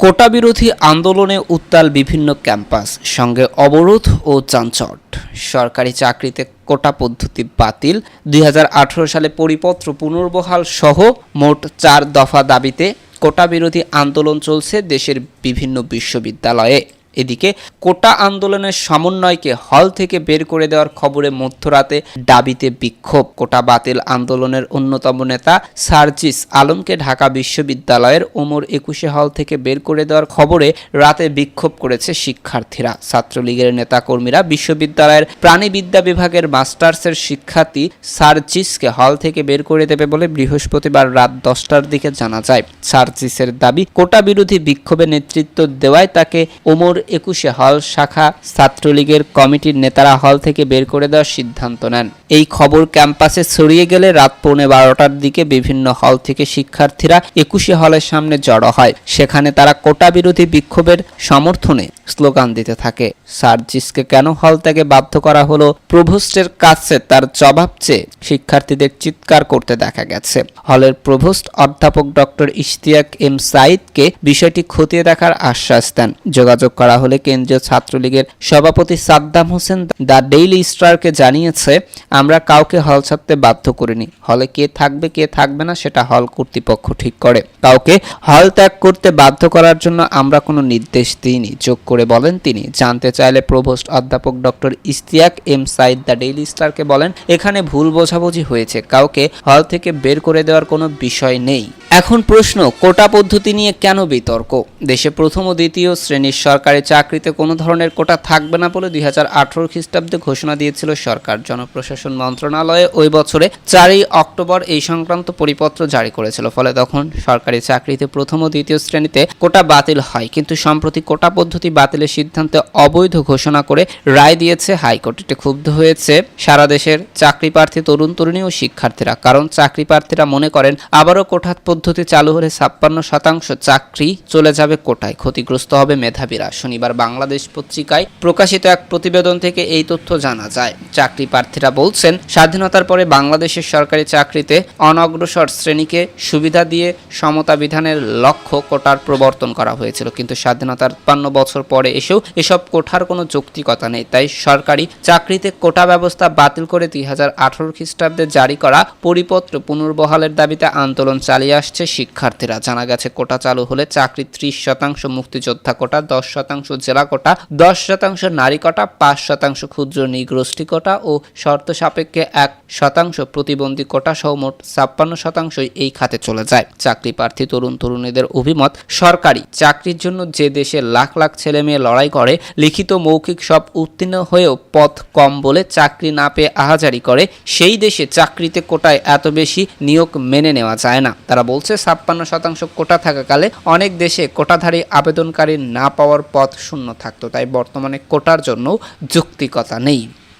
কোটা বিরোধী আন্দোলনে উত্তাল বিভিন্ন ক্যাম্পাস, সঙ্গে অবরোধ ও যানজট। সরকারি চাকরিতে কোটা পদ্ধতি বাতিল, 2018 সালে পরিপত্র পুনর্বহাল সহ মোট 4 দফা দাবিতে কোটা বিরোধী আন্দোলন চলছে দেশের বিভিন্ন বিশ্ববিদ্যালয়ে। এদিকে কোটা আন্দোলনের সমন্বয়কে হল থেকে বের করে দেওয়ার খবরে মধ্যরাতে দাবিতে বিক্ষোভ। কোটা বাতিল আন্দোলনের অন্যতম নেতা সার্জিস আলমকে ঢাকা বিশ্ববিদ্যালয়ের ওমর 21 হল থেকে বের করে দেওয়ার খবরে রাতে বিক্ষোভ করেছে শিক্ষার্থীরা। ছাত্রলীগের নেতাকর্মীরা বিশ্ববিদ্যালয়ের প্রাণীবিদ্যা বিভাগের মাস্টার্সের শিক্ষার্থী সার্জিসকে হল থেকে বের করে দেবে বলে বৃহস্পতিবার রাত 10টার দিকে জানা যায়। সার্জিসের দাবি, কোটা বিরোধী বিক্ষোভে নেতৃত্ব দেওয়ায় তাকে ওমর 21 হল শাখা ছাত্রলীগের কমিটির নেতারা হল থেকে বের করে দেওয়ার সিদ্ধান্ত নেন। এই খবর ক্যাম্পাসে ছড়িয়ে গেলে রাত 12:15টার দিকে বিভিন্ন হল থেকে শিক্ষার্থীরা 21 হলের সামনে জড়ো হয়। সেখানে তারা কোটা বিরোধী বিক্ষোভের সমর্থনে স্লোগান দিতে থাকে। সার্জিসকে কেন হল থেকে বাধ্য করা হলো, প্রভোস্টের কাছে তার জবাব চেয়ে শিক্ষার্থীদের চিৎকার করতে দেখা গেছে। হলের প্রভোস্ট অধ্যাপক ডক্টর ইশতিয়াক এম সাইদকে বিষয়টি খতিয়ে দেখার আশ্বাস দেন। যোগাযোগ করা হলে কেন্দ্রীয় ছাত্রলীগের সভাপতি সাদ্দাম হোসেন দ্য ডেইলি স্টারকে জানিয়েছে, আমরা কাউকে হল ছাড়তে বাধ্য করিনি। হলে কে থাকবে কে থাকবে না সেটা হল কর্তৃপক্ষ ঠিক করে। কাউকে হল ত্যাগ করতে বাধ্য করার জন্য আমরা কোনো নির্দেশ দিইনি, যোগ করে বলেন তিনি। জানতে চাইলে প্রভোস্ট অধ্যাপক doctor Ishtiaque M Sayeed the Daily স্টারকে বলেন, এখানে ভুল বোঝাবুঝি হয়েছে, কাউকে হল থেকে বের করে দেওয়ার কোনো বিষয় নেই। এখন প্রশ্ন, কোটা পদ্ধতি নিয়ে কেন বিতর্ক? দেশে প্রথম ও দ্বিতীয় শ্রেণীর সরকারি চাকরিতে কোনো ধরনের কোটা থাকবে না বলে 2018 খ্রিস্টাব্দে ঘোষণা দিয়েছিল সরকার। জনপ্রশাসন মন্ত্রণালয়ে ওই বছরে 4 অক্টোবর এই সংক্রান্ত পরিপত্র জারি করেছিল। ফলে তখন সরকারি চাকরিতে প্রথম ও দ্বিতীয় শ্রেণীতে কোটা বাতিল হয়। কিন্তু সম্প্রতি কোটা পদ্ধতি বাতিলের সিদ্ধান্তে অবৈধ ঘোষণা করে রায় দিয়েছে হাইকোর্ট। এতে ক্ষুব্ধ হয়েছে সারা দেশের চাকরি প্রার্থী তরুণ তরুণী ও শিক্ষার্থীরা। কারণ চাকরি প্রার্থীরা মনে করেন আবারও কোটা পদ্ধতি চালু হলে 56% চাকরি চলে যাবে কোটায়, ক্ষতিগ্রস্ত হবে মেধাবীরা। শনিবার বাংলাদেশ পত্রিকায় প্রকাশিত এক প্রতিবেদন থেকে এই তথ্য জানা যায়। চাকরি প্রার্থীরা বলছেন, স্বাধীনতার পরে বাংলাদেশের সরকারি চাকরিতে অনগ্রসর শ্রেণীকে সুবিধা দিয়ে সমতা বিধানের লক্ষ্য কোটার প্রবর্তন করা হয়েছিল। কিন্তু স্বাধীনতার 53 বছর পরে এসেও এসব কোটার কোনো যৌক্তিকতা নেই। তাই সরকারি চাকরিতে কোটা ব্যবস্থা বাতিল করে 2018 খ্রিস্টাব্দে জারি করা পরিপত্র পুনর্বহালের দাবিতে আন্দোলন চালিয়ে আসছে শিক্ষার্থীরা। জানা গেছে, কোটা চালু হলে চাকরি 30% মুক্তিযোদ্ধা কোটা, 10% জেলা কোটা, 10% নারী কোটা, 5% ক্ষুদ্র নৃগোষ্ঠী কোটা ও শর্ত সাপেক্ষে 1% প্রতিবন্ধী কোটা সহ মোট 56% এই খাতে চলে যায়। চাকরি প্রার্থী তরুণ তরুণীদের অভিমত, সরকারি চাকরির জন্য যে দেশে লাখ লাখ ছেলে মেয়ে লড়াই করে, লিখিত মৌখিক সব উত্তীর্ণ হয়েও পদ কম বলে চাকরি না পেয়ে আহাজারি করে, সেই দেশে চাকরিতে কোটায় এত বেশি নিয়োগ মেনে নেওয়া যায় না। তারা বলছে 56% কোটা থাকাকালে অনেক দেশে কোটাধারী আবেদনকারী না পাওয়ার পথ শূন্য থাকতো। তাই বর্তমানে কোটার জন্য যৌক্তিকতা নেই।